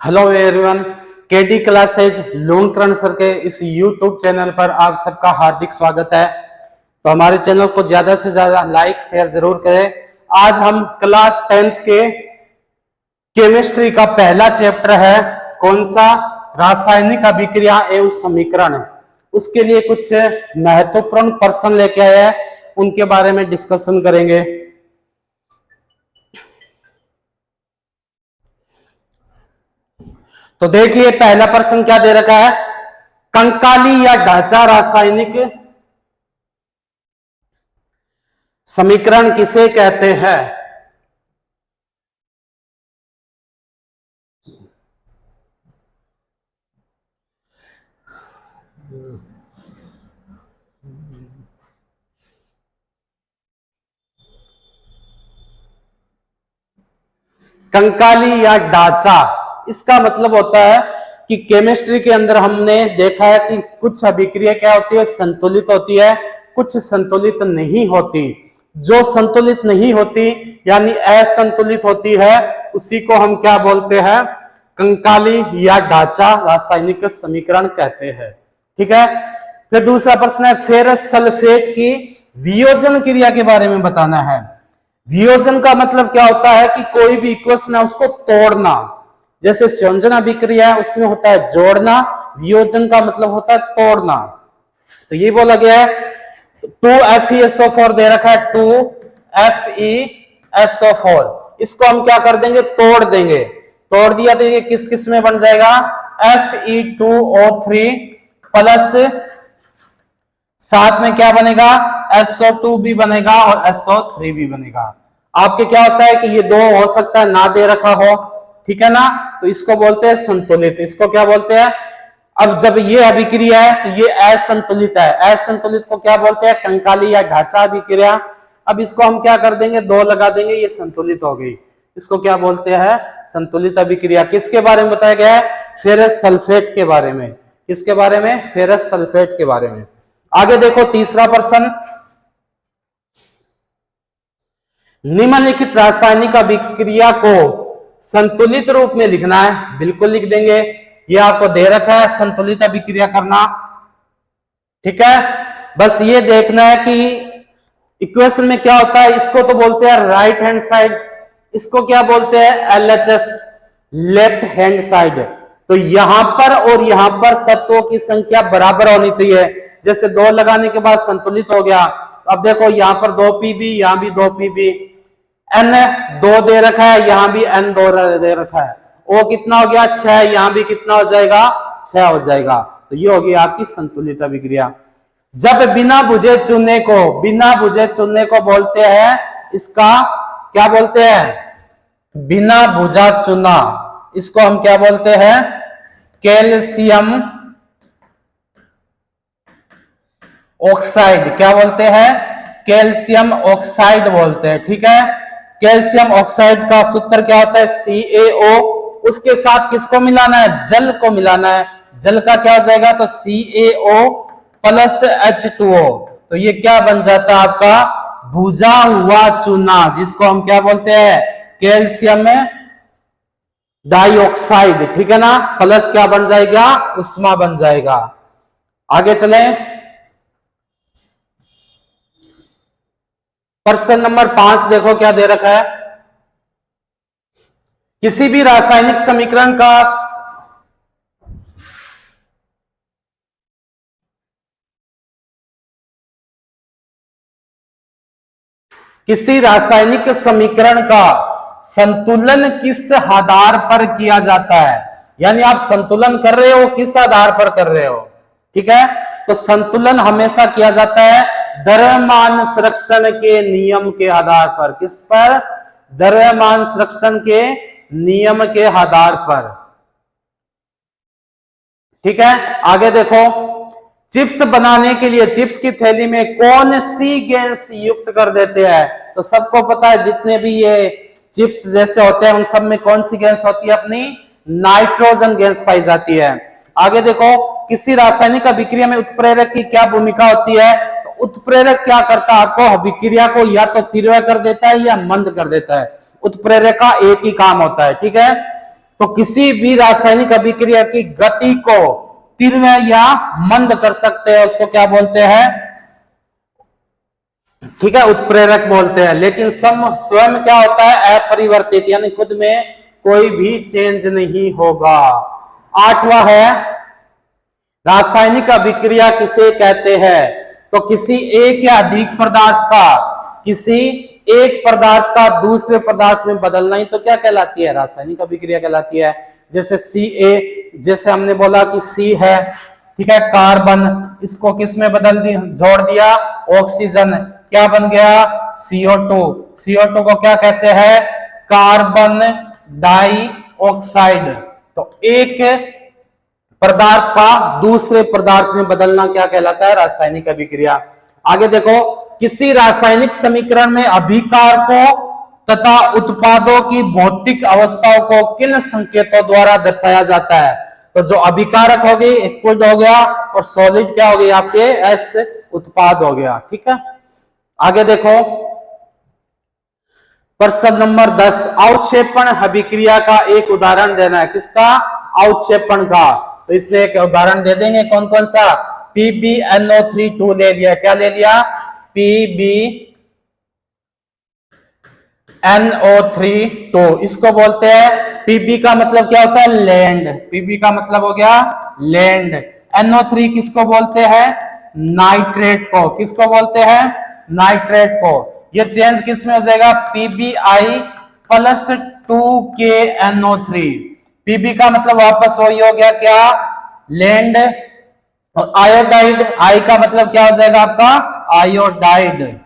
Hello everyone, KD classes Lonkaran sir के इस YouTube channel पर आप सबका हार्दिक स्वागत है। तो हमारे चैनल को ज्यादा से ज्यादा लाइक शेयर जरूर करें। आज हम क्लास 10th के केमिस्ट्री का पहला चैप्टर है, कौन सा? रासायनिक अभिक्रिया एवं समीकरण। उसके लिए कुछ महत्वपूर्ण प्रश्न लेके आए हैं, उनके बारे में डिस्कशन करेंगे। तो देखिए पहला प्रश्न क्या दे रखा है, कंकाली या ढांचा रासायनिक समीकरण किसे कहते हैं? कंकाली या ढांचा, इसका मतलब होता है कि केमिस्ट्री के अंदर हमने देखा है कि कुछ अभिक्रिया क्या होती है, संतुलित होती है, कुछ संतुलित नहीं होती। जो संतुलित नहीं होती यानी असंतुलित होती है, उसी को हम क्या बोलते हैं? कंकाली या ढांचा रासायनिक समीकरण कहते हैं। ठीक है। फिर दूसरा प्रश्न है, फेरस सल्फेट की वियोजन क्रिया के बारे में बताना है। वियोजन का मतलब क्या होता है कि कोई भी इक्वेशन है उसको तोड़ना। जैसे संयोजन अभिक्रिया है उसमें होता है जोड़ना, वियोजन का मतलब होता है तोड़ना। तो ये बोला गया है 2FeSO4 दे रखा है, 2FeSO4, इसको हम क्या कर देंगे? तोड़ देंगे। तोड़ दिया तो ये किस किस में बन जाएगा? Fe2O3 प्लस साथ में क्या बनेगा? SO2 भी बनेगा और SO3 भी बनेगा। आपके क्या होता है कि ये दो हो सकता है ना दे रखा हो, ठीक है ना, तो इसको बोलते हैं संतुलित। इसको क्या बोलते हैं? अब जब ये अभिक्रिया है तो ये असंतुलित है, असंतुलित को क्या बोलते हैं? कंकाली या ढांचा अभिक्रिया। अब इसको हम क्या कर देंगे? दो लगा देंगे, ये संतुलित हो गई। इसको क्या बोलते हैं? संतुलित अभिक्रिया। किसके बारे में बताया गया है? फेरस सल्फेट के बारे में। किसके बारे में? फेरस सल्फेट के बारे में। आगे देखो तीसरा प्रश्न, निम्नलिखित रासायनिक अभिक्रिया को संतुलित रूप में लिखना है। बिल्कुल लिख देंगे, ये आपको दे रखा है संतुलित अभिक्रिया करना। ठीक है, बस ये देखना है कि इक्वेशन में क्या होता है। इसको तो बोलते हैं राइट हैंड साइड, इसको क्या बोलते हैं? LHS, left hand side. तो यहां पर और यहां पर तत्वों की संख्या बराबर होनी चाहिए। जैसे दो लगाने के बाद संतुलित हो गया। अब देखो यहां पर 2Pb, यहां भी 2Pb, N 2 दे रखा है, यहां भी N 2 दे रखा है। O कितना हो गया? 6, यहां भी कितना हो जाएगा? 6 हो जाएगा। तो ये होगी आपकी संतुलित अभिक्रिया। जब बिना बुझे चूने को बोलते हैं, इसका क्या बोलते हैं? बिना बुझा चूना। इसको हम क्या बोलते हैं? Calcium oxide. क्या बोलते हैं? कैल्शियम ऑक्साइड बोलते हैं। ठीक है, कैल्शियम ऑक्साइड का सूत्र क्या होता है? CaO। उसके साथ किसको मिलाना है? जल को मिलाना है। जल का क्या हो जाएगा? तो CaO प्लस H2O। तो ये क्या बन जाता है आपका? भुजा हुआ चूना, जिसको हम क्या बोलते हैं? Calcium dioxide. ठीक है ना, प्लस क्या बन जाएगा? उष्मा बन जाएगा। आगे चले, प्रश्न नंबर 5 देखो क्या दे रखा है। किसी भी रासायनिक समीकरण का संतुलन किस आधार पर किया जाता है? यानी आप संतुलन कर रहे हो, किस आधार पर कर रहे हो? ठीक है, तो संतुलन हमेशा किया जाता है द्रव्यमान संरक्षण के नियम के आधार पर। किस पर? द्रव्यमान संरक्षण के नियम के आधार पर। ठीक है, आगे देखो, चिप्स बनाने के लिए चिप्स की थैली में कौन सी गैस युक्त कर देते हैं? तो सबको पता है, जितने भी ये चिप्स जैसे होते हैं उन सब में कौन सी गैस होती है? अपनी नाइट्रोजन गैस पाई जाती है। आगे देखो, किसी रासायनिक अभिक्रिया में उत्प्रेरक की क्या भूमिका होती है? तो उत्प्रेरक क्या करता है? आपको अभिक्रिया को या तो तीव्र कर देता है या मंद कर देता है। उत्प्रेरक का एक ही काम होता है। ठीक है, तो किसी भी रासायनिक अभिक्रिया की गति को तीव्र या मंद कर सकते हैं, उसको क्या बोलते हैं, ठीक है, उत्प्रेरक बोलते हैं। लेकिन स्वयं क्या होता है, अपरिवर्तित, यानी खुद में कोई भी चेंज नहीं होगा। आठवां है रासायनिक अभिक्रिया किसे कहते हैं, तो किसी एक या अधिक पदार्थ का, किसी एक पदार्थ का दूसरे पदार्थ में बदलना ही तो क्या कहलाती है, रासायनिक अभिक्रिया कहलाती है। जैसे Ca, जैसे हमने बोला कि C है, ठीक है, कार्बन, इसको किस में बदल दिया, जोड़ दिया ऑक्सीजन, क्या बन गया, CO2। CO2 को क्या कहते हैं, कार्बन डाइऑक्साइड। तो एक पदार्थ का दूसरे पदार्थ में बदलना क्या कहलाता है, रासायनिक अभिक्रिया। आगे देखो, किसी रासायनिक समीकरण में अभिकार को तथा उत्पादों की भौतिक अवस्थाओं को किन संकेतों द्वारा दर्शाया जाता है, तो जो अभिकारक हो गई लिक्विड हो गया, और सॉलिड क्या हो गई आपके एस उत्पाद हो गया, ठीक है। आगे देखो प्रश्न नंबर 10, अवक्षेपण अभिक्रिया का एक उदाहरण देना है, किसका, अवक्षेपण का। तो इसलिए एक उदाहरण दे देंगे, कौन कौन सा, PbNO3 ले लिया, क्या ले लिया, PbNO3, इसको बोलते हैं, Pb का मतलब क्या होता है, लैंड, Pb का मतलब हो गया लैंड। NO3 किसको बोलते हैं, नाइट्रेट को, किसको बोलते हैं, नाइट्रेट को। ये चेंज किस में हो जाएगा, PbI प्लस 2KNO3। Pb का मतलब वापस वही हो गया क्या, लैंड, और आयोडाइड, आई का मतलब क्या हो जाएगा आपका, आयोडाइड,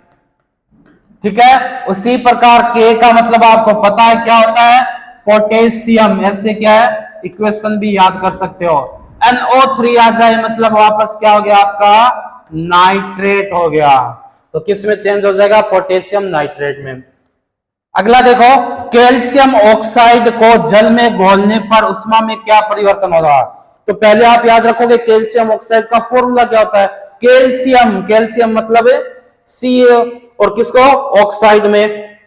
ठीक है। उसी प्रकार के का मतलब आपको पता है क्या होता है, पोटेशियम, ऐसे क्या है, इक्वेशन भी याद कर सकते हो। NO3 आ जाए मतलब वापस क्या हो गया आपका, नाइट्रेट हो गया। तो किस में चेंज हो जाएगा, पोटेशियम नाइट्रेट में। अगला देखो, कैल्शियम ऑक्साइड को जल में घोलने पर उष्मा में क्या परिवर्तन होगा। तो पहले आप याद रखोगे कैल्शियम ऑक्साइड का फॉर्मूला क्या होता है, कैल्शियम, कैल्शियम मतलब सी, और किसको, ऑक्साइड में,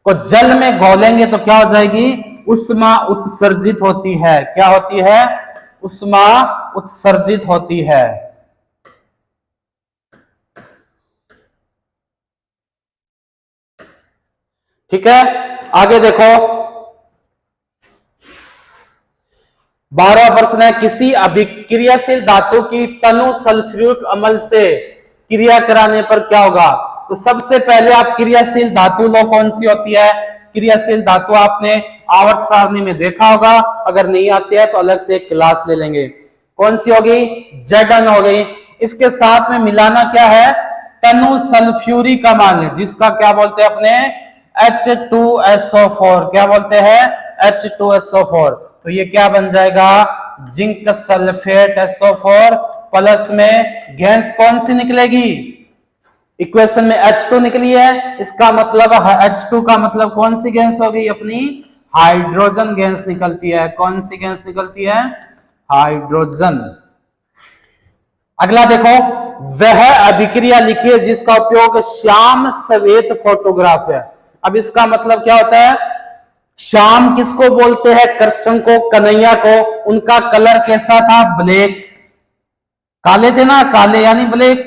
को जल में घोलेंगे तो क्या हो जाएगी, उष्मा उत्सर्जित होती है, क्या होती है, उष्मा उत्सर्जित होती है। ठीक है। आगे देखो 12वां प्रश्न है, किसी अभिक्रियाशील धातु की तनु सल्फ्यूरिक अम्ल से क्रिया कराने पर क्या होगा। तो सबसे पहले आप क्रियाशील धातु लो, कौन सी होती है, क्रियाशील धातु आपने आवर्त सारणी में देखा होगा, अगर नहीं आती है तो अलग से एक क्लास ले लेंगे। कौन सी होगी, Zn हो गई। इसके साथ में मिलाना क्या है, तनु सल्फ्यूरिक अम्ल, जिसका क्या बोलते हैं अपने H2SO4, क्या बोलते हैं H2SO4। तो ये क्या बन जाएगा, जिंक सल्फेट SO4 प्लस में गैस कौन सी निकलेगी, इक्वेशन में H2 निकली है, इसका मतलब H2 का मतलब कौन सी गैस होगी अपनी, हाइड्रोजन गैस निकलती है। कौन सी गैस निकलती है, हाइड्रोजन। अगला देखो, वह अभिक्रिया लिखिए जिसका उपयोग श्याम श्वेत फोटोग्राफ है। अब इसका मतलब क्या होता है, श्याम किसको बोलते हैं, कृष्ण को, कन्हैया को, उनका कलर कैसा था, ब्लैक, काले थे ना, काले यानी ब्लैक,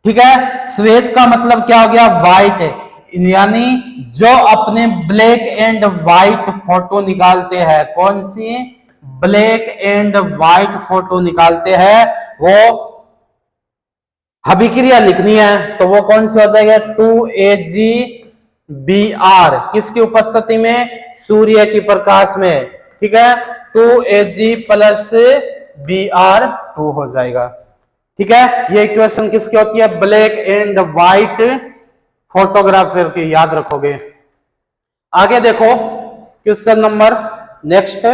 ठीक है। श्वेत का मतलब क्या हो गया, व्हाइट, यानी जो अपने ब्लैक एंड व्हाइट फोटो निकालते हैं, कौन सी, ब्लैक एंड व्हाइट फोटो निकालते हैं, वो अभिक्रिया लिखनी है तो वो कौन सी हो जाएगा, 2AgBr, किसकी उपस्थिति में, सूर्य की प्रकाश में, ठीक है, 2Ag प्लस Br2 हो जाएगा, ठीक है। ये इक्वेशन किसकी होती है, ब्लैक एंड व्हाइट फोटोग्राफर की, याद रखोगे। आगे देखो क्वेश्चन नंबर नेक्स्ट,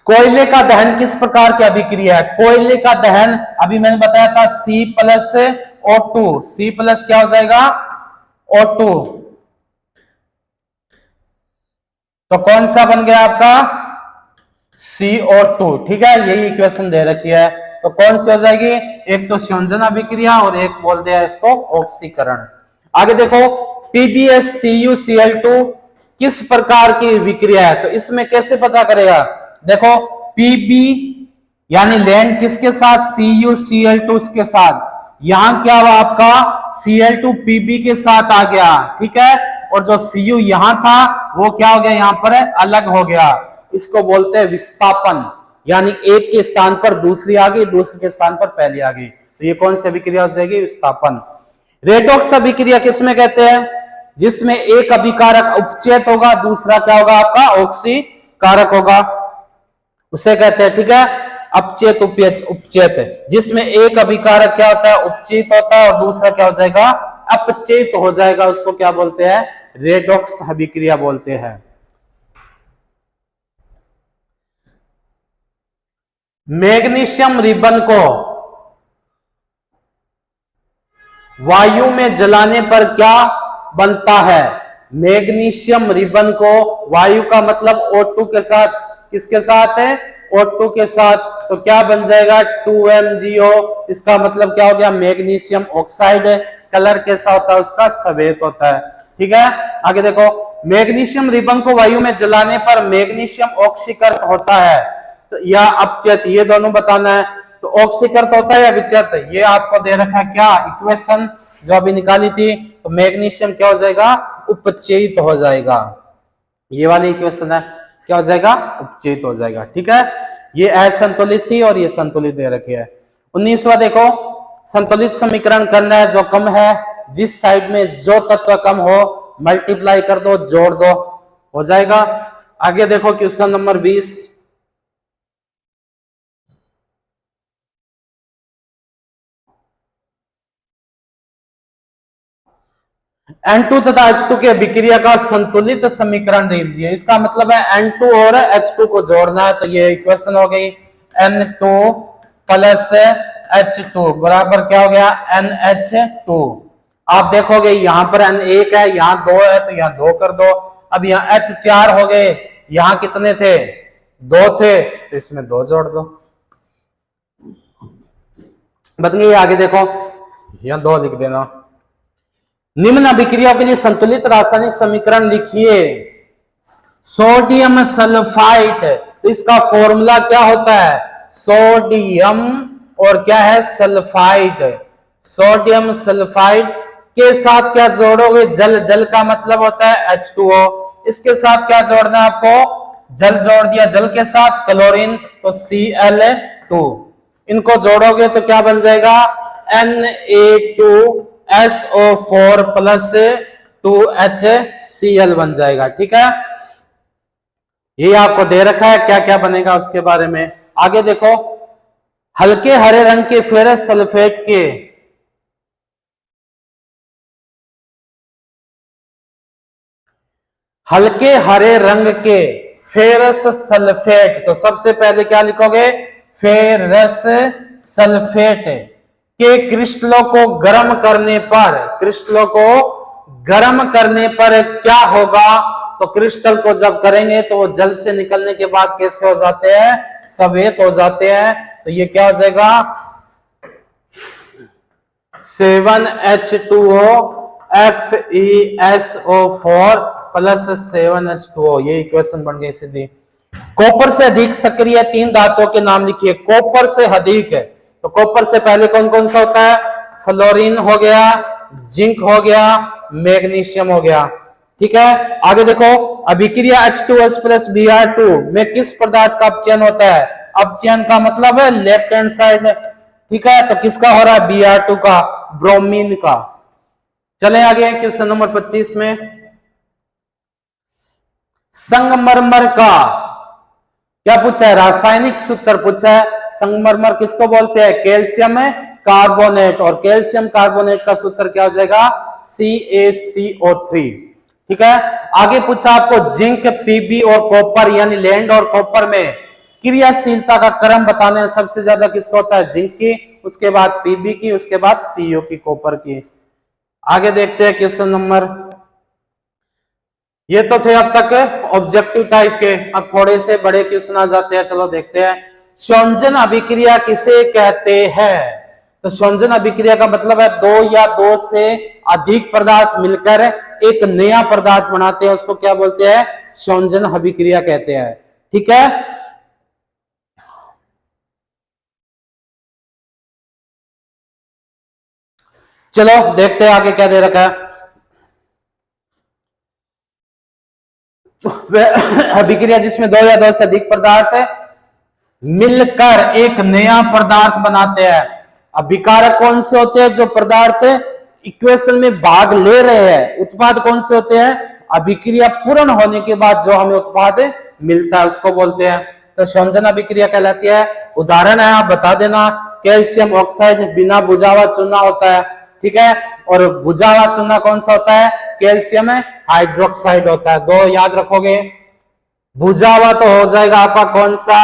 कोयले का दहन किस प्रकार की अभिक्रिया है। कोयले का दहन अभी मैंने बताया था C plus O2, C plus क्या हो जाएगा, O2, तो कौन सा बन गया आपका, CO2, ठीक है। यही इक्वेशन दे रखी है, तो कौन सी हो जाएगी, एक तो संयोजन अभिक्रिया और एक बोल दिया इसको ऑक्सीकरण। आगे देखो, PbSCuCl2 किस प्रकार की विक्रिया है, तो इसमें कैसे पता करेगा, देखो Pb यानी लैंड किसके साथ, CuCl2 के साथ, यहां क्या हुआ आपका Cl2 Pb के साथ आ गया, ठीक है, और जो Cu यहां था वो क्या हो गया, यहां पर अलग हो गया, इसको बोलते हैं विस्थापन, यानी एक के स्थान पर दूसरी आ गई, दूसरे के स्थान पर पहली आ गई, तो ये कौन सी अभिक्रिया हो जाएगी, विस्थापन। रेडॉक्स अभिक्रिया किसमें कहते हैं, जिसमें एक अभिकारक उपचेत होगा, दूसरा क्या होगा आपका ऑक्सीकारक होगा, उसे कहते हैं, ठीक है, अपचेत उपचेत, जिसमें एक अभिकारक क्या होता है, उपचेत होता है, और दूसरा क्या हो जाएगा, अपचेत हो जाएगा, उसको क्या बोलते हैं, रेडॉक्स अभिक्रिया बोलते हैं। मैग्नीशियम रिबन को वायु में जलाने पर क्या बनता है, मैग्नीशियम रिबन को वायु का मतलब O2 के साथ, किसके साथ है, O2 के साथ, तो क्या बन जाएगा 2MgO, इसका मतलब क्या हो गया, मैग्नीशियम ऑक्साइड, कलर कैसा होता है उसका, सफेद होता है, ठीक है। आगे देखो, मैग्नीशियम रिबन को वायु में जलाने पर मैग्नीशियम ऑक्सीकृत होता है, तो या अपचेत, ये दोनों बताना है, तो ऑक्सीकृत होता है या विचेत, ये आपको दे रखा है क्या, इक्वेशन जो अभी निकाली थी, तो मैग्नीशियम क्या हो जाएगा, उपचेत हो जाएगा, ये वाली इक्वेशन है, क्या हो जाएगा, उपचेत हो जाएगा, ठीक है। ये असंतुलित थी और ये संतुलित दे रखी है। 19वां देखो, संतुलित समीकरण करना है, जो कम है, जिस साइड में जो तत्व कम हो मल्टीप्लाई कर दो, जोड़ दो, हो जाएगा। आगे देखो क्वेश्चन नंबर 20, N2 तथा H2 के अभिक्रिया का संतुलित समीकरण दे दीजिए, इसका मतलब है N2 और H2 को जोड़ना है, तो ये इक्वेशन हो गई N2 प्लस H2 बराबर क्या हो गया, NH2। आप देखोगे यहां पर N1 है, यहां 2 है, तो यहां 2 कर दो, अब यहां H4 हो गए, यहां कितने थे, 2 थे, तो इसमें 2 जोड़ दो, बन गई। आगे देखो, यहां 2 लिख देना। निम्न अभिक्रियाओं के लिए संतुलित रासायनिक समीकरण लिखिए। सोडियम सल्फाइड, तो इसका फॉर्मूला क्या होता है, सोडियम और क्या है, सल्फाइड, सोडियम सल्फाइड के साथ क्या जोड़ोगे, जल, जल का मतलब होता है H2O, इसके साथ क्या जोड़ना है आपको, जल जोड़ दिया, जल के साथ क्लोरीन, तो Cl2, इनको जोड़ोगे तो क्या बन जाएगा, Na2SO4 प्लस 2HCl बन जाएगा, ठीक है। ये आपको दे रखा है, क्या क्या बनेगा उसके बारे में। आगे देखो, हल्के हरे रंग के फेरस सल्फेट के हल्के हरे रंग के फेरस सल्फेट, तो सबसे पहले क्या लिखोगे, फेरस सल्फेट के क्रिस्टलों को गर्म करने पर, क्रिस्टलों को गर्म करने पर क्या होगा, तो क्रिस्टल को जब करेंगे तो वो जल से निकलने के बाद कैसे हो जाते हैं, सफेद हो जाते हैं, तो ये क्या हो जाएगा 7H2O FeSO4 प्लस 7H2O, ये इक्वेशन बन गई सीधी। कॉपर से अधिक सक्रिय 3 धातुओं के नाम लिखिए, कॉपर से अधिक है, तो कॉपर से पहले कौन कौन सा होता है, फ्लोरीन हो गया, जिंक हो गया, मैग्नीशियम हो गया, ठीक है। आगे देखो, अभिक्रिया H2S प्लस Br2 में किस पदार्थ का अपचयन होता है, अपचयन का मतलब है लेफ्ट हैंड साइड, ठीक है, तो किसका हो रहा है, Br2 का, ब्रोमीन का। चले आगे क्वेश्चन नंबर 25 में, संगमरमर का क्या पूछा है, रासायनिक सूत्र पूछा है। संगमरमर किसको बोलते हैं, कैल्शियम कार्बोनेट, और कैल्शियम कार्बोनेट का सूत्र क्या हो जाएगा, CaCO3, ठीक है। आगे पूछा आपको जिंक, Pb और कॉपर, यानी लैंड और कॉपर में क्रियाशीलता का क्रम बताने में सबसे ज्यादा किसका होता है, जिंक की, उसके बाद Pb की, उसके बाद CO की, कॉपर की। आगे देखते हैं क्वेश्चन नंबर, ये तो थे अब तक ऑब्जेक्टिव टाइप के, अब थोड़े से बड़े क्वेश्चन आ जाते हैं, चलो देखते हैं। संयोजन अभिक्रिया किसे कहते हैं, तो संयोजन अभिक्रिया का मतलब है दो या दो से अधिक पदार्थ मिलकर एक नया पदार्थ बनाते हैं, उसको क्या बोलते हैं? संयोजन अभिक्रिया कहते हैं। ठीक है, चलो देखते हैं आगे क्या दे रखा है। अभिक्रिया जिसमें दो या दो से अधिक पदार्थ मिलकर एक नया पदार्थ बनाते हैं। अभिकारक कौन से होते हैं? जो पदार्थ इक्वेशन में भाग ले रहे हैं। उत्पाद कौन से होते हैं? अभिक्रिया पूर्ण होने के बाद जो हमें उत्पाद मिलता है उसको बोलते हैं। तो संयोजन अभिक्रिया कहलाती है। उदाहरण है, आप बता देना, कैल्शियम ऑक्साइड बिना बुझा हुआ चूना होता है। ठीक है, और बुझा हुआ चूना कौन सा होता है? कैल्शियम हाइड्रोक्साइड होता है। दो याद रखोगे। बुझा हुआ तो हो जाएगा आपका कौन सा?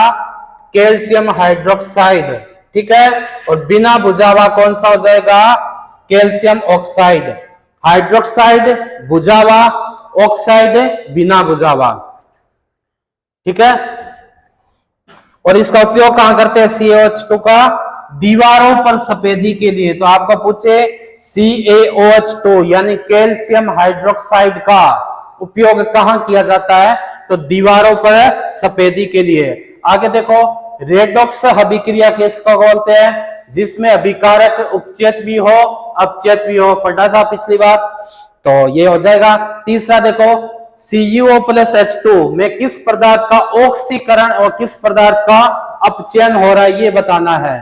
Calcium hydroxide. ठीक है, और बिना बुझा हुआ कौन सा हो जाएगा? Calcium oxide. हाइड्रोक्साइड बुझा हुआ, ऑक्साइड बिना बुझा हुआ। ठीक है, और इसका उपयोग कहां करते हैं? CaOH2 का दीवारों पर सफेदी के लिए। तो आपको पूछे CaOH2 यानी कैल्शियम हाइड्रोक्साइड का उपयोग कहां किया जाता है? तो दीवारों पर सफेदी के लिए। आगे देखो, रेडॉक्स अभिक्रिया किसको बोलते हैं? जिसमें अभिकारक उपचयित भी हो अपचयित भी हो। पढ़ा था पिछली बार, तो ये हो जाएगा। तीसरा देखो, CuO+H2 में किस पदार्थ का ऑक्सीकरण और किस पदार्थ का अपचयन हो रहा है ये बताना है।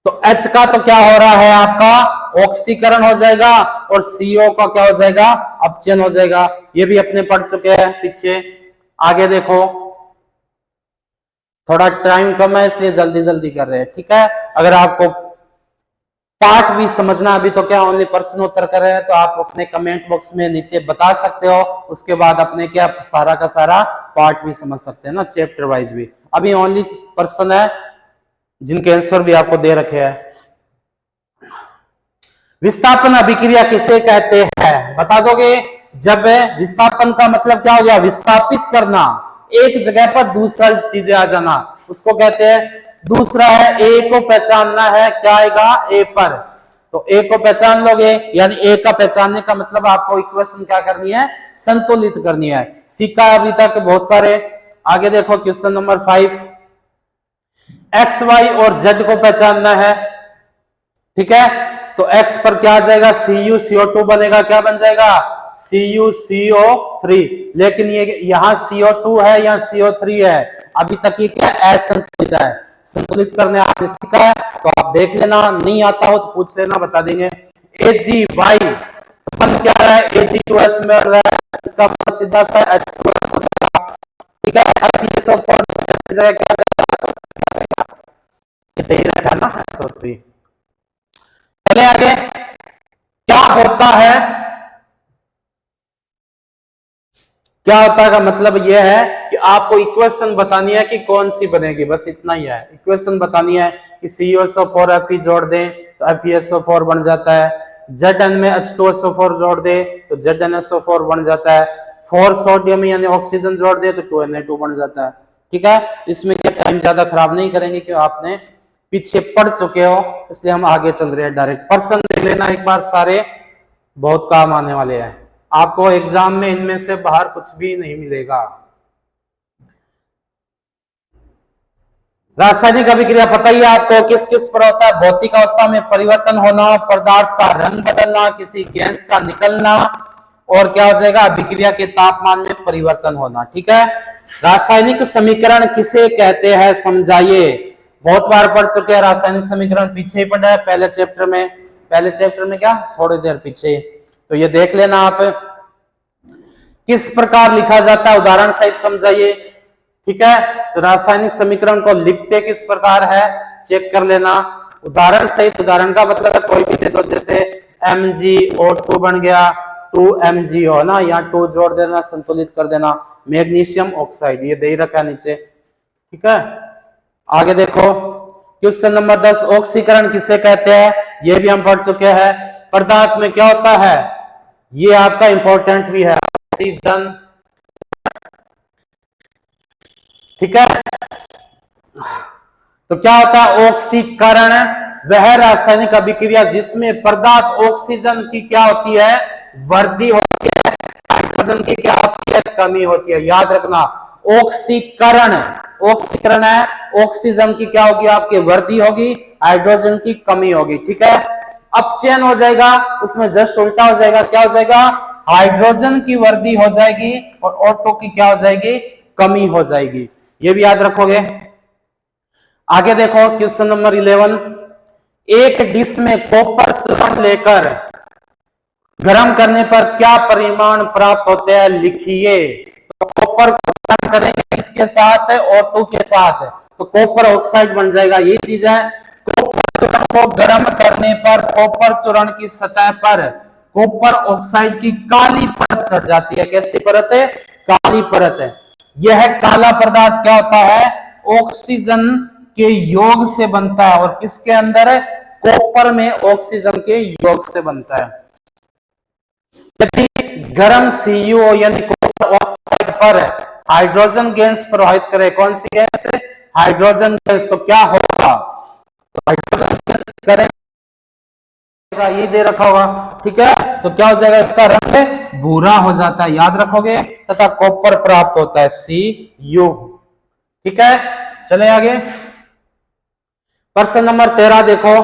तो H का तो क्या हो रहा है? आपका ऑक्सीकरण हो जाएगा, और CO का क्या हो जाएगा? अपचयन हो जाएगा। ये भी अपने पढ़ चुके हैं पीछे। आगे देखो, थोड़ा टाइम कम है इसलिए जल्दी जल्दी कर रहे हैं। ठीक है, अगर आपको पार्ट भी समझना, अभी तो क्या ओनली प्रश्न उत्तर कर रहे हैं, तो आप अपने कमेंट बॉक्स में नीचे बता सकते हो। उसके बाद अपने क्या सारा का सारा पार्ट भी समझ सकते हैं ना, चैप्टर वाइज भी। अभी ओनली प्रश्न है जिनके आंसर भी आपको दे रखे हैं। विस्थापन अभिक्रिया किसे कहते हैं? बता दोगे? जब विस्थापन का मतलब क्या हो गया? विस्थापित करना, एक जगह पर दूसरा चीजें आ जाना, उसको कहते हैं। दूसरा है ए को पहचानना है, क्या आएगा? ए पर। तो ए को पहचान लोगे, यानी ए का पहचानने का मतलब आपको इक्वेशन क्या करनी है? संतुलित करनी है। सीखा अभी तक बहुत सारे। आगे देखो क्वेश्चन नंबर 5, एक्स वाई और जेड को पहचानना है। ठीक है, तो x पर क्या आ जाएगा? CuCO2 बनेगा। क्या बन जाएगा? CuCO3। लेकिन ये यहाँ CO2 है, यहाँ CO3 है। अभी तक ये क्या? असंतुलित है। संतुलित करने आपने सीखा है तो आप देख लेना, नहीं आता हो तो पूछ लेना, बता देंगे। AgY बन क्या रहा है? Ag2S में रहा है, इसका सीधा सा H2S होगा। ठीक है, क्या रखा ना SO3। चले आगे, क्या होता है? क्या होता है का मतलब यह है कि आपको इक्वेशन बतानी है कि कौन सी बनेगी, बस इतना ही है। इक्वेशन बतानी है कि CuSO4 Fe जोड़ दें तो FeSO4 बन जाता है। Zn में H2SO4 जोड़ दे तो ZnSO4 बन जाता है। 4 सोडियम यानी ऑक्सीजन जोड़ दे तो 2Na2 बन जाता है। ठीक है, इसमें क्या टाइम ज्यादा खराब नहीं करेंगे क्यों आपने पीछे पढ़ चुके हो, इसलिए हम आगे चल रहे हैं। डायरेक्ट पर्सन देख लेना एक बार, सारे बहुत काम आने वाले हैं आपको एग्जाम में। इनमें से बाहर कुछ भी नहीं मिलेगा। रासायनिक अभिक्रिया पता ही है आपको किस किस पर होता है? भौतिक अवस्था में परिवर्तन होना, पदार्थ का रंग बदलना, किसी गैस का निकलना, और क्या हो जाएगा? अभिक्रिया के तापमान में परिवर्तन होना। ठीक है, रासायनिक समीकरण किसे कहते हैं समझाइए। बहुत बार पढ़ चुके हैं रासायनिक समीकरण, पीछे ही पढ़ा है पहले चैप्टर में। पहले चैप्टर में क्या, थोड़ी देर पीछे, तो ये देख लेना आप। किस प्रकार लिखा जाता है उदाहरण सहित समझाइए। ठीक है, तो रासायनिक समीकरण को लिखते किस प्रकार है चेक कर लेना उदाहरण सहित। उदाहरण का मतलब है कोई भी दे दो, जैसे MgO2 बन गया 2MgO ना, यहाँ 2 जोड़ देना, संतुलित कर देना। मैग्नीशियम ऑक्साइड ये दे ही रखा है नीचे। ठीक है, आगे देखो क्वेश्चन नंबर 10, ऑक्सीकरण किसे कहते हैं? ये भी हम पढ़ चुके हैं। पदार्थ में क्या होता है? ये आपका इंपॉर्टेंट भी है, ऑक्सीजन। ठीक है, तो क्या होता है ऑक्सीकरण? वह रासायनिक अभिक्रिया जिसमें पदार्थ ऑक्सीजन की क्या होती है, वृद्धि होती है, हाइड्रोजन की क्या होती है, कमी होती है। याद रखना, ऑक्सीकरण, ऑक्सीकरण है, ऑक्सीजन की क्या होगी, आपकी वृद्धि होगी, हाइड्रोजन की कमी होगी। ठीक है, अब चेन हो जाएगा, उसमें जस्ट उल्टा हो जाएगा, क्या हो जाएगा, हाइड्रोजन की वृद्धि हो जाएगी और ऑटो की क्या हो जाएगी, कमी हो जाएगी। ये भी याद रखोगे। आगे देखो क्वेश्चन नंबर 11, एक डिश में कॉपर चूर्ण लेकर गर्म करने पर क्या परिमाण प्राप्त होते हैं, लिखिए। तो कॉपर को गर्म करेंगे किसके साथ, O2 के साथ, तो कॉपर ऑक्साइड बन जाएगा। ये चीज है, कॉपर चूर्ण को गर्म करने पर कॉपर चूर्ण की सतह पर कॉपर ऑक्साइड की काली परत चढ़ जाती है। कैसी परत है, काली परत है। यह काला पदार्थ क्या होता है, ऑक्सीजन के योग से बनता है, और किसके अंदर है, कॉपर में ऑक्सीजन के योग से बनता है। यदि गर्म CuO यानी कॉपर ऑक्साइड पर हाइड्रोजन गैस प्रवाहित करे, कौन सी गैस, हाइड्रोजन गैस, तो क्या होगा, तो हाइड्रोजन गैस करेगा, ये दे रखा होगा। ठीक है, तो क्या हो जाएगा, इसका रंग भूरा हो जाता है, याद रखोगे, तथा कॉपर प्राप्त होता है Cu। ठीक है, चले आगे। प्रश्न नंबर 13 देखो,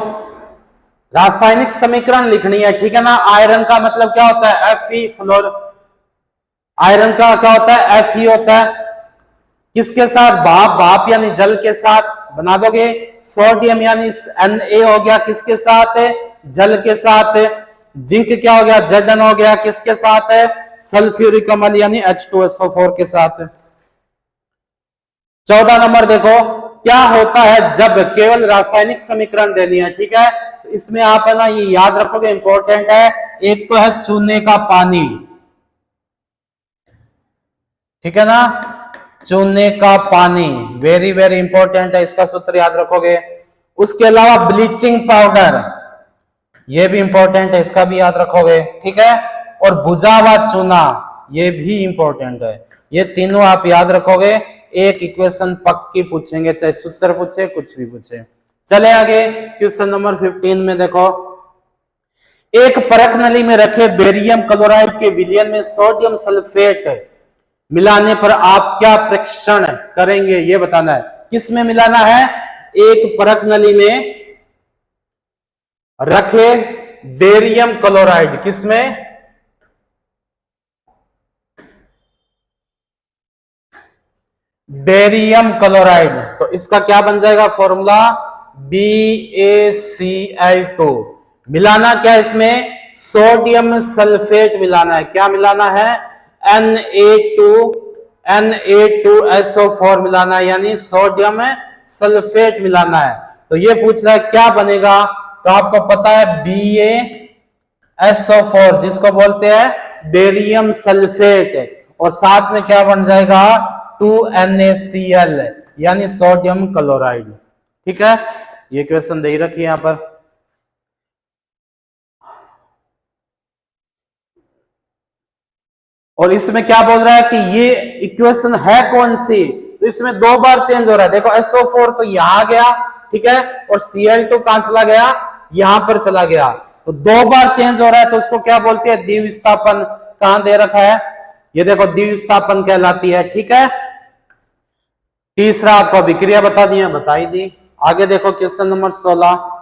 रासायनिक समीकरण लिखनी है। ठीक है ना, आयरन का मतलब क्या होता है, Fe फ्लोर, आयरन का क्या होता है, Fe होता है, किसके साथ, भाप, भाप यानी जल के साथ बना दोगे। सोडियम यानी Na हो गया, किसके साथ है, जल के साथ। जिंक क्या हो गया, Zn हो गया, किसके साथ है, सल्फ्यूरिक अम्ल यानी H2SO4 के साथ। 14 नंबर देखो, क्या होता है जब केवल रासायनिक समीकरण देनी है। ठीक है, तो इसमें आप है ना ये याद रखोगे, इंपॉर्टेंट है। एक तो है चूने का पानी, ठीक है ना, चूने का पानी वेरी वेरी इंपॉर्टेंट है, इसका सूत्र याद रखोगे। उसके अलावा ब्लीचिंग पाउडर, ये भी इंपॉर्टेंट है, इसका भी याद रखोगे। ठीक है, और भुजा हुआ चूना, ये भी इंपॉर्टेंट है। ये तीनों आप याद रखोगे, एक इक्वेशन पक्की पूछेंगे, चाहे सूत्र पूछे कुछ भी पूछे। चले आगे क्वेश्चन नंबर 15 में देखो, एक परख नली में रखे बेरियम क्लोराइड के विलयन में सोडियम सल्फेट मिलाने पर आप क्या परीक्षण करेंगे, ये बताना है। किस में मिलाना है, एक परख नली में रखे बेरियम क्लोराइड, किसमें, बेरियम क्लोराइड, तो इसका क्या बन जाएगा फॉर्मूला, BaCl2। मिलाना क्या इसमें, सोडियम सल्फेट मिलाना है। क्या मिलाना है, Na2SO4 मिलाना है, यानी सोडियम सल्फेट मिलाना है। तो ये पूछ रहा है क्या बनेगा, तो आपको पता है BaSO4 जिसको बोलते हैं बेरियम सल्फेट, और साथ में क्या बन जाएगा, 2NaCl यानी सोडियम क्लोराइड। ठीक है, ये क्वेश्चन दे रखी है यहां पर। और इसमें क्या बोल रहा है कि ये इक्वेशन है कौन सी, तो इसमें दो बार चेंज हो रहा है। देखो SO4 तो यहां गया, ठीक है, और Cl2 कहां चला गया, यहां पर चला गया, तो दो बार चेंज हो रहा है, तो उसको क्या बोलते हैं, द्विविस्थापन। कहां दे रखा है, ये देखो द्विविस्थापन कहलाती है। ठीक है, तीसरा आपको अभिक्रिया बता दी, बताई दी। आगे देखो क्वेश्चन नंबर 16,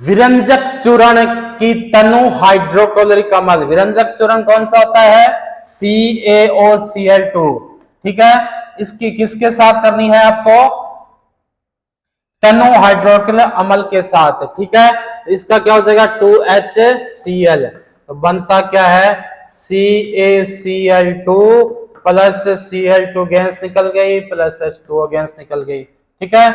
विरंजक चूर्ण की तनु हाइड्रोक्लोरिक अम्ल, विरंजक चूर्ण कौन सा होता है, CaOCl2। ठीक है, इसकी किसके साथ करनी है आपको, तनु हाइड्रोक्लोरिक अम्ल के साथ। ठीक है, तो इसका क्या हो जाएगा, 2HCl, तो बनता क्या है, CaCl2 प्लस Cl2 गैस निकल गई, प्लस H2O गैस निकल गई। ठीक है,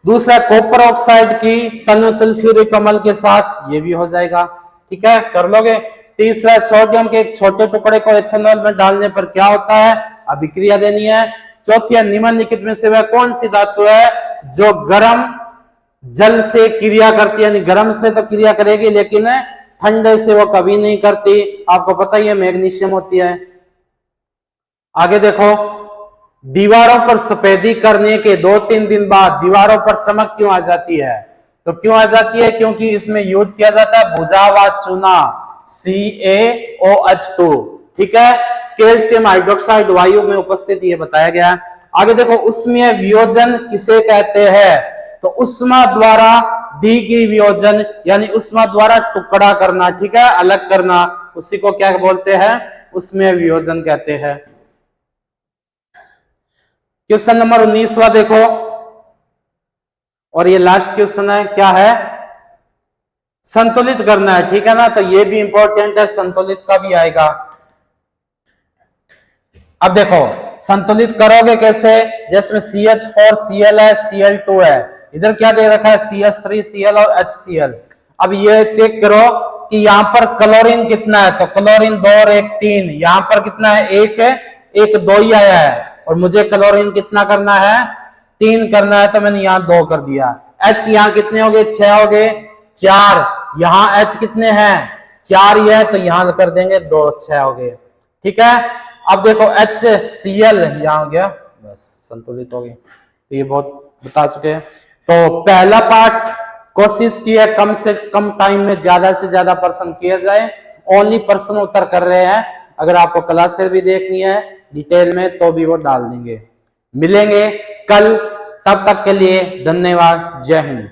दूसरा कॉपर ऑक्साइड की तनु सल्फ्यूरिक अम्ल के साथ, ये भी हो जाएगा। ठीक है, कर लोगे। तीसरा सोडियम के एक छोटे टुकड़े को एथेनॉल में डालने पर क्या होता है, अभिक्रिया देनी है। चौथी, निम्नलिखित में से वह कौन सी धातु है जो गर्म जल से क्रिया करती है, यानी गर्म से तो क्रिया करेगी लेकिन ठंडे से वो कभी नहीं करती, आपको पता ही है मैग्नीशियम होती है। आगे देखो, दीवारों पर सफेदी करने के 2-3 दिन बाद दीवारों पर चमक क्यों आ जाती है? तो क्यों आ जाती है? क्योंकि इसमें यूज किया जाता है भुजा व चूना CaOH2। ठीक है, कैल्शियम हाइड्रोक्साइड वायु में उपस्थित ये बताया गया है। आगे देखो, उष्मीय वियोजन किसे कहते हैं? तो उष्मा द्वारा दी गई वियोजन यानी उष्मा द्वारा टुकड़ा करना, ठीक है, अलग करना, उसी को क्या बोलते हैं? उष्मीय वियोजन कहते हैं। क्वेश्चन नंबर 19वां देखो, और ये लास्ट क्वेश्चन है, क्या है? संतुलित करना है, ठीक है ना, तो ये भी इंपॉर्टेंट है, संतुलित का भी आएगा। अब देखो संतुलित करोगे कैसे? जिसमें CH4Cl है, Cl2 है, इधर क्या दे रखा है? CH3Cl और HCl। अब ये चेक करो कि यहाँ पर क्लोरीन कितना है, तो क्लोरीन 2 और 1 3, यहाँ पर कितना है? 1 है, 1 2 ही आया है, और मुझे क्लोरीन कितना करना है? 3 करना है, तो मैंने यहाँ 2 कर दिया। H यहाँ कितने हो गए? 6 हो गए, 4, यहाँ H कितने हैं? 4 ही है, तो यहाँ कर देंगे 2, 6 हो गए। ठीक है, अब देखो HCl यहाँ हो गया, बस संतुलित हो गई। तो ये बहुत बता चुके हैं। तो पहला पार्ट कोशिश की है कम से कम टाइम में ज्यादा से ज्यादा प्रश्न किया जाए, ओनली प्रश्न उत्तर कर रहे हैं। अगर आपको क्लासेस भी देखनी है डिटेल में तो भी वो डाल देंगे। मिलेंगे कल, तब तक के लिए धन्यवाद, जय हिंद।